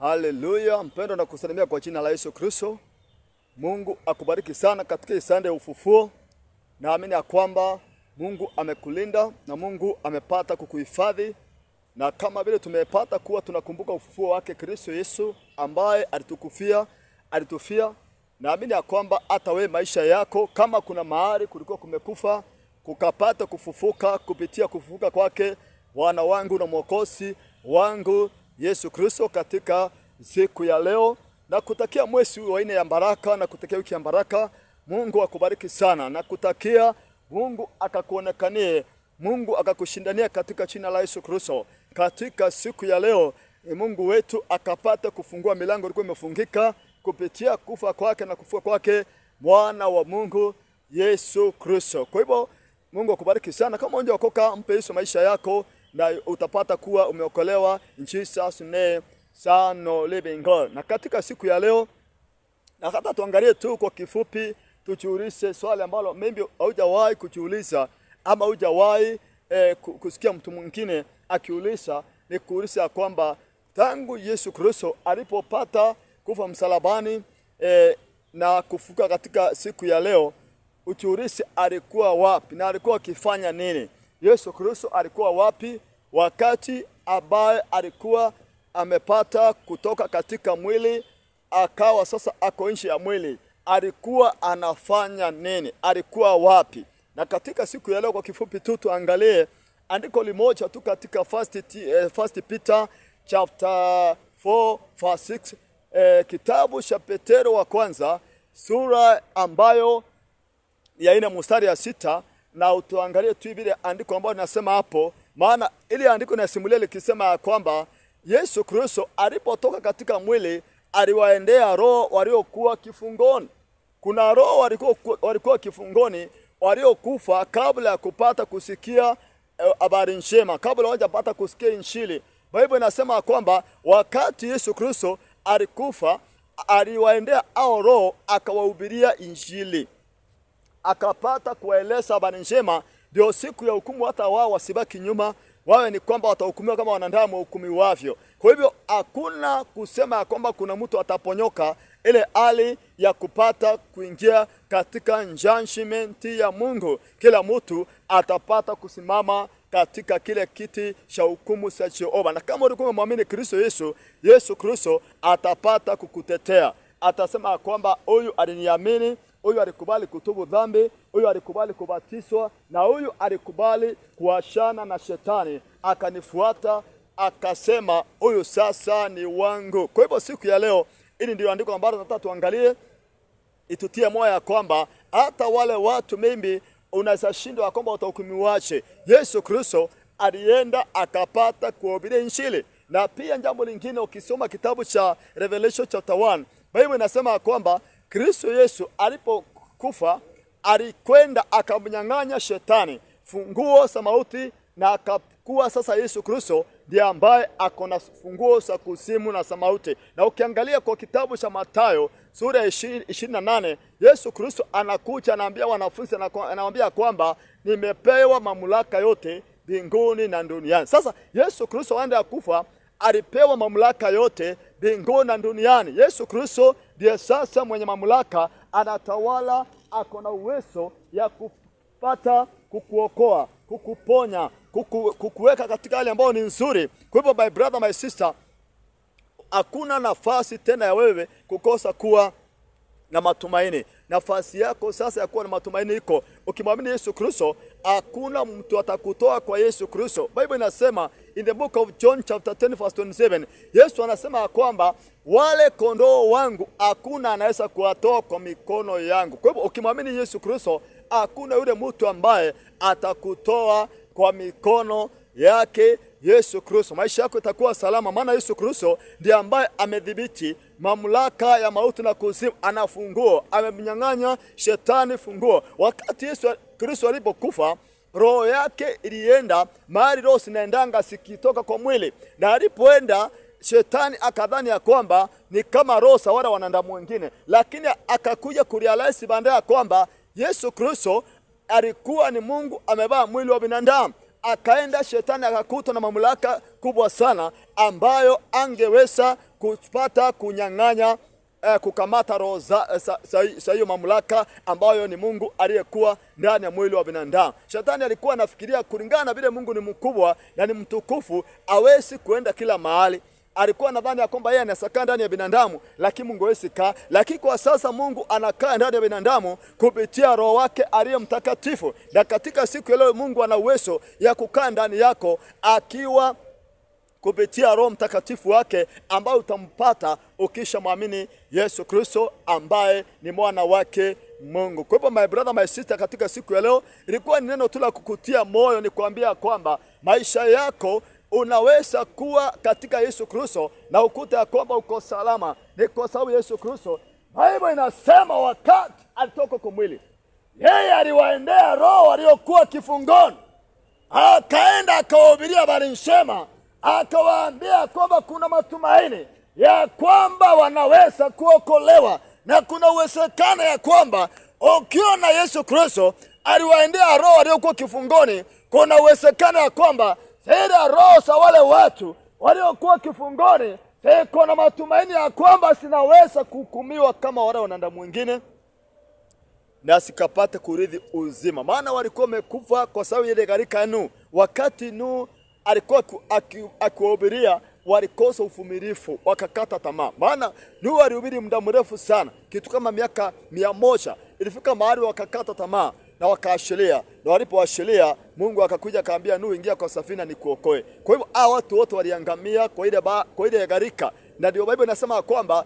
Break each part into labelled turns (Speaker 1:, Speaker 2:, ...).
Speaker 1: Haleluya, mpendo na kusalimia kwa jina la Yesu Kristo. Mungu akubariki sana katika Sunday ya ufufuo. Naamini ya kwamba Mungu amekulinda na Mungu amepata kukuhifadhi. Na kama vile tumepata kuwa tunakumbuka ufufuo wake Kristo Yesu ambaye alitufia. Naamini ya kwamba hata wewe maisha yako kama kuna mahali kulikuwa kumekufa, kukapata kufufuka kupitia kufufuka kwake Bwana wangu na Mwokozi wangu Yesu Kristo katika siku ya leo, na kutakia mwezi wa 4 ya baraka na kutakia wiki ya baraka. Mungu akubariki sana na kutakia Mungu akakuonekanie, Mungu akakushindania katika jina la Yesu Kristo. Katika siku ya leo Mungu wetu akapata kufungua milango ilikuwa imefungika kupitia kufa kwake na kufufuka kwake mwana wa Mungu Yesu Kristo. Kwa hivyo Mungu akubariki sana. Kama unje wakoka, mpe Yesu maisha yako na utapata kuwa umeokolewa in Jesus name, Son of living God. Na katika siku ya leo na hata tuangalie tu kwa kifupi, tujiulize swali ambalo maybe haujawahi kujiuliza ama haujawahi kusikia mtu mwingine akiuliza. Ni kuuliza kwamba tangu Yesu Kristo alipopata kufa msalabani na kufuka katika siku ya leo, ujiulize alikuwa wapi na alikuwa akifanya nini? Yesu Kristo alikuwa wapi wakati ambaye alikuwa amepata kutoka katika mwili akawa sasa ako nje ya mwili? Alikuwa anafanya nini? Alikuwa wapi? Na katika siku ya leo kwa kifupi tu tuangalie andiko limoja tu katika First Peter chapter 4 verse 6, kitabu cha Petero wa kwanza sura ambayo ya 4 mstari ya 6, na utuangalie tu vile andiko ambalo linasema hapo, maana ile andiko linasimulia likisema ya kwamba Yesu Kristo alipotoka katika mwili aliwaendea roho waliokuwa kifungoni. Kuna roho walikuwa kifungoni waliokufa kabla ya kupata kusikia habari njema, kabla hawajapata kusikia Injili. Biblia inasema kwamba wakati Yesu Kristo alikufa aliwaendea hao roho akawahubiria Injili, akapata kueleza habari njema, ndio siku ya hukumu hata wao wasibaki nyuma, wawe ni kwamba watahukumiwa kama wanadamu hukumiwavyo. Kwa hivyo hakuna kusema ya kwamba kuna mtu ataponyoka ile hali ya kupata kuingia katika judgment ya Mungu. Kila mtu atapata kusimama katika kile kiti cha hukumu cha Jehova. Na kama ulikuwa umemwamini Kristo Yesu, Yesu Kristo atapata kukutetea. Atasema kwamba huyu aliniamini, huyu alikubali kutubu dhambi, huyu alikubali kubatizwa, na huyu alikubali kuachana na shetani akanifuata, akasema huyu sasa ni wangu. Kwa hivyo siku ya leo ili ndio andiko ambalo nataka tuangalie, itutie moyo ya kwamba hata wale watu maybe unaweza shindwa kwamba utahukumiwaje. Yesu Kristo alienda akapata kuhubiria Injili. Na pia jambo lingine, ukisoma kitabu cha Revelation chapter 1, Biblia inasema kwamba Kristo Yesu alipokufa alikwenda akamnyang'anya shetani funguo za mauti, na akakuwa sasa Yesu Kristo ndiye ambaye ako na funguo za kuzimu na za mauti. Na ukiangalia kwa kitabu cha Mathayo sura ya 28, Yesu Kristo anakuja anaambia wanafunzi, anawaambia kwamba nimepewa mamlaka yote mbinguni na duniani. Sasa Yesu Kristo baada ya kufa alipewa mamlaka yote mbinguni na duniani. Yesu Kristo ndiye sasa mwenye mamlaka, anatawala, ako na uwezo ya kupata kukuokoa, kukuponya, kukuweka katika hali ambayo ni nzuri. Kwa hivyo my brother, my sister, hakuna nafasi tena ya wewe kukosa kuwa na matumaini. Nafasi yako sasa ya kuwa na matumaini iko ukimwamini Yesu Kristo. Hakuna mtu atakutoa kwa Yesu Kristo. Biblia inasema in the book of John chapter 10 verse 27, Yesu anasema kwamba wale kondoo wangu hakuna anaweza kuwatoa kwa mikono yangu. Kwa hivyo ukimwamini Yesu Kristo, hakuna yule mtu ambaye atakutoa kwa mikono yake Yesu Kristo. Maisha yako itakuwa salama, maana Yesu Kristo ndiye ambaye amedhibiti mamlaka ya mauti na kuzimu. Ana funguo, amemnyang'anya shetani funguo. Wakati Yesu Kristo alipokufa, roho yake ilienda mahali roho zinaendanga sikitoka kwa mwili, na alipoenda shetani akadhani ya kwamba ni kama roho sawara wanadamu wengine, lakini akakuja kurealize baadaye kwamba Yesu Kristo alikuwa ni Mungu amevaa mwili wa binadamu. akaenda shetani akakutwa na mamlaka kubwa sana ambayo angeweza kupata kunyang'anya kukamata roho za hiyo mamlaka ambayo ni Mungu aliyekuwa ndani ya mwili wa binadamu. Shetani alikuwa anafikiria kulingana na vile Mungu ni mkubwa na ni mtukufu, hawezi kuenda kila mahali. Alikuwa anadhani ya kwamba yeye anakaa ndani ya binadamu, lakini Mungu hawezi kaa. Lakini kwa sasa Mungu anakaa ndani ya binadamu kupitia Roho wake aliye mtakatifu. Na katika siku ya leo Mungu ana uwezo ya kukaa ndani yako akiwa kupitia Roho Mtakatifu wake ambao utampata ukisha muamini Yesu Kristo ambaye ni mwana wake Mungu. Kwa hivyo my brother, my sister, katika siku ya leo ilikuwa ni neno tu la kukutia moyo, ni kuambia kwamba maisha yako unaweza kuwa katika Yesu Kristo na ukuta ya kwamba uko salama. Ni kwa sababu Yesu Kristo, Biblia inasema wakati alitoka kwa mwili, yeye aliwaendea roho waliokuwa kifungoni, akaenda akawahubiria habari njema, akawaambia kwamba kuna matumaini ya kwamba wanaweza kuokolewa, na kuna uwezekano ya kwamba ukiona Yesu Kristo aliwaendea roho waliokuwa kifungoni, kuna uwezekano ya kwamba zile roho za wale watu waliokuwa kifungoni kuna matumaini ya kwamba sinaweza kuhukumiwa kama wale wanadamu wengine na sikapate kurithi uzima. Maana walikuwa wamekufa kwa sababu ile gharika ya Nuhu. Wakati Nuhu alikuwa akiwahubiria, walikosa uvumilivu, wakakata tamaa. Maana Nuhu alihubiri muda mrefu sana, kitu kama miaka 100. Ilifika mahali wakakata tamaa na wakaashiria, na walipoashiria Mungu akakuja akaambia Nuhu, ingia kwa safina nikuokoe. Kwa hivyo hao watu wote waliangamia kwa ile gharika. Na ndio Biblia inasema kwamba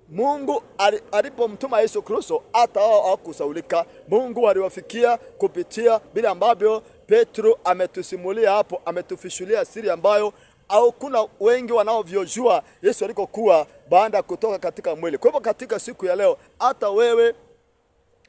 Speaker 1: Mungu alipomtuma Yesu Kristo hata hao hawakusaulika. Mungu aliwafikia kupitia bila ambavyo Petro ametusimulia hapo, ametufishulia siri ambayo au kuna wengi wanaovyojua Yesu alikokuwa baada kutoka katika mwili. Kwa hivyo katika siku ya leo hata wewe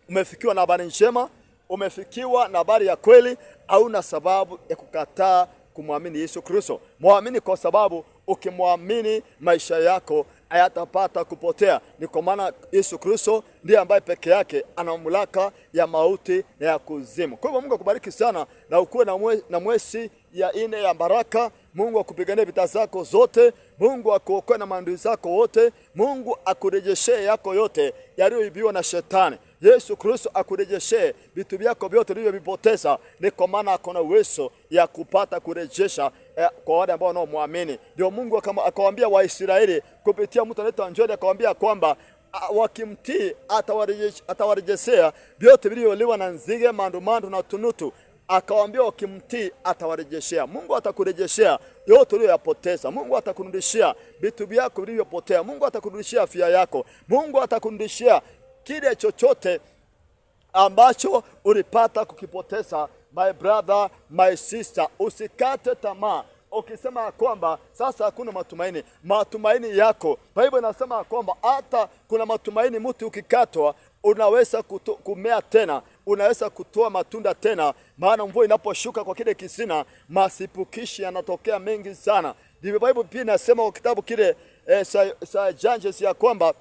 Speaker 1: umefikiwa na habari njema, umefikiwa na habari ya kweli, au na sababu ya kukataa kumwamini Yesu Kristo. Muamini, kwa sababu ukimwamini maisha yako hayatapata kupotea. Ni kwa maana Yesu Kristo ndiye ambaye peke yake ana mamlaka ya mauti na ya kuzimu. Kwa hivyo Mungu akubariki sana na ukuwe na mwezi ya 4 ya baraka. Mungu akupiganie vita zako zote. Mungu akuokoe na maadui zako wote. Mungu akurejeshe yako yote yaliyoibiwa na shetani. Yesu Kristo akurejeshe vitu vyako vyote ulivyovipoteza. Ni kwa maana akona uwezo ya kupata kurejesha kwa wale ambao wanaomwamini. Ndio Mungu akawaambia Waisraeli kupitia mtu anaitwa Njoli, akawaambia kwamba wakimtii atawarejeshea vyote vilivyoliwa na nzige, mandu na tunutu. Akawaambia wakimtii atawarejeshea. Mungu atakurejeshea yote uliyoyapoteza. Mungu atakurudishia vitu vyako vilivyopotea. Mungu atakurudishia afya yako. Mungu atakurudishia kile chochote ambacho ulipata kukipoteza. My brother, my sister, usikate tamaa ukisema kwamba sasa hakuna matumaini. Matumaini yako, Biblia inasema kwamba hata kuna matumaini, mti ukikatwa unaweza kumea tena, unaweza kutoa matunda tena. Maana mvua inaposhuka kwa kile kisina, masipukishi yanatokea mengi sana. Ndivyo Biblia pia inasema kwa kitabu kile Judges ya kwamba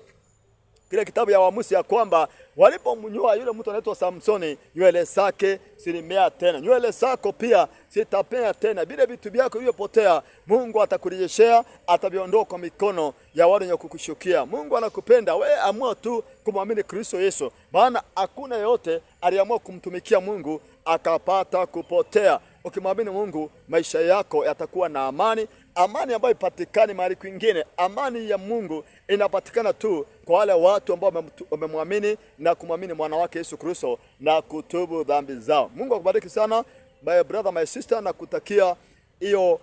Speaker 1: kile kitabu ya Waamuzi ya kwamba walipomnyoa yule mtu anaitwa Samsoni, nywele zake zilimea tena. Nywele zako pia zitapea tena. Vile vitu vyako vilivyopotea Mungu atakurejeshea, ataviondoa kwa mikono ya wale wenye kukushukia. Mungu anakupenda. Wewe amua tu kumwamini Kristo Yesu. Maana hakuna yote aliamua kumtumikia Mungu akapata kupotea. Ukimwamini Mungu, maisha yako yatakuwa na amani. Amani ambayo ipatikani mahali kwingine. Amani ya Mungu inapatikana tu kwa wale watu ambao wamemwamini na kumwamini mwana wake Yesu Kristo na kutubu dhambi zao. Mungu akubariki sana my brother, my sister, na kutakia hiyo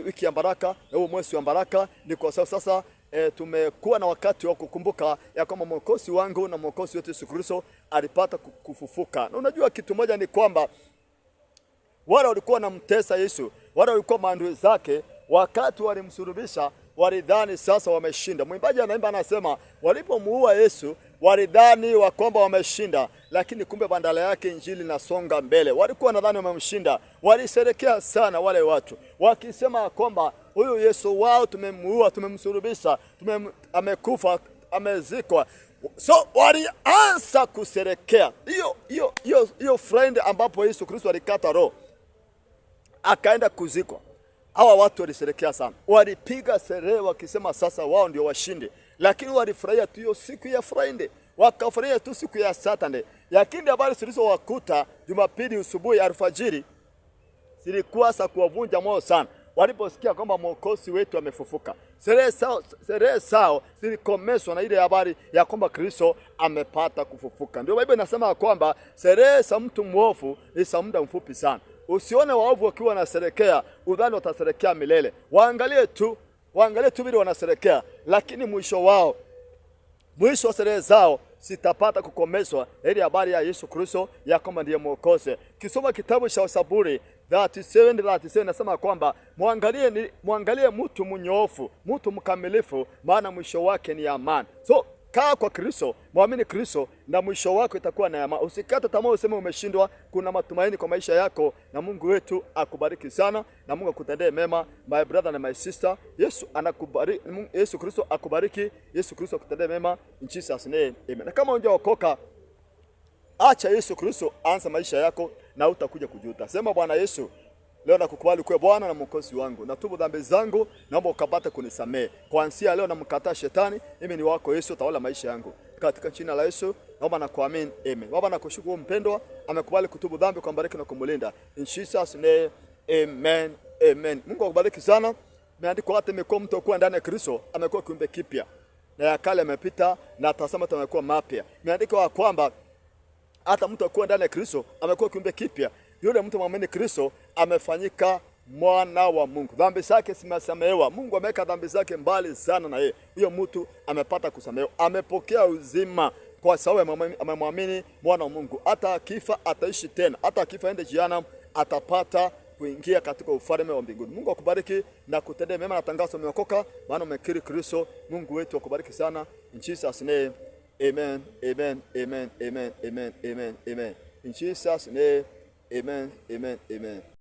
Speaker 1: wiki ya baraka na huo mwezi wa baraka. Ni kwa sababu sasa tumekuwa na wakati wa kukumbuka ya kwamba mwokozi wangu na mwokozi wetu Yesu Kristo alipata kufufuka. Na unajua kitu moja ni kwamba wale walikuwa wanamtesa Yesu, wale walikuwa maadui zake, wakati walimsulubisha walidhani sasa wameshinda. Mwimbaji anaimba anasema walipomuua Yesu walidhani wa kwamba wameshinda, lakini kumbe badala yake injili nasonga mbele. Walikuwa wanadhani wamemshinda. Waliserekea sana wale watu wakisema kwamba huyu Yesu wao tumemuua, tumemsulubisha, amekufa, amezikwa. So walianza kuserekea hiyo friend ambapo Yesu Kristo alikata roho. akaenda kuzikwa. Hawa watu walisherekea sana, walipiga sherehe wakisema sasa wao ndio washindi, lakini walifurahia tu hiyo siku ya Friday, wakafurahia tu siku ya Saturday. Lakini habari zilizowakuta Jumapili asubuhi alfajiri zilikuwa za kuwavunja moyo sana waliposikia kwamba Mwokozi wetu amefufuka. Sherehe sao zilikomeshwa na ile habari ya kwamba Kristo amepata kufufuka. Ndio Biblia inasema kwamba sherehe za mtu mwovu ni za muda mfupi sana. Usione waovu wakiwa wanasherekea udhani watasherekea milele. Waangalie tu vile wanasherekea, lakini mwisho wa sherehe zao sitapata kukomeshwa ile habari ya Yesu Kristo ya kwamba ndiye Mwokozi. Kisoma kitabu cha Zaburi 37 nasema kwamba muangalie mtu mnyofu, mtu mkamilifu, maana mwisho wake ni amani. So kaa kwa Kristo, muamini Kristo na mwisho wako itakuwa na amani. Usikate tamaa useme umeshindwa, kuna matumaini kwa maisha yako, na Mungu wetu akubariki sana na Mungu akutendee mema, my brother na my sister. Yesu anakubariki, Yesu Kristo akubariki, Yesu Kristo akutendee mema in Jesus name. Amen. Na kama hujaokoka, acha Yesu Kristo anza maisha yako na utakuja kujuta. Sema, Bwana Yesu, leo nakukubali kuwa Bwana na Mwokozi wangu. Natubu dhambi zangu, naomba ukapate kunisamehe. Kuanzia leo namkataa shetani, mimi ni wako Yesu, tawala maisha yangu. Katika jina la Yesu naomba na kuamini. Amen. Baba, nakushukuru mpendwa, amekubali kutubu dhambi, kwa baraka na kumulinda. In Jesus name, amen. Amen. Mungu akubariki sana. Imeandikwa hata imekuwa mtu kuwa ndani ya Kristo, amekuwa kiumbe kipya. Na ya kale yamepita na tazama tumekuwa mapya. Imeandikwa kwamba hata mtu akuwa ndani ya Kristo amekuwa kiumbe kipya. Yule mtu mwamini Kristo amefanyika mwana wa Mungu. Dhambi zake zimesamehewa. Mungu ameweka dhambi zake mbali sana na yeye. Huyo mtu amepata kusamehewa. Amepokea uzima kwa sababu amemwamini mwana wa Mungu. Hata akifa ataishi tena. Hata akifa ende jehanamu atapata kuingia katika ufalme wa mbinguni. Mungu akubariki na kutendea mema na tangazo umeokoka, maana umekiri Kristo. Mungu wetu akubariki sana. In Jesus name. Amen. Amen. Amen. Amen. Amen. Amen. Amen. In Jesus name. Amen. Amen. Amen.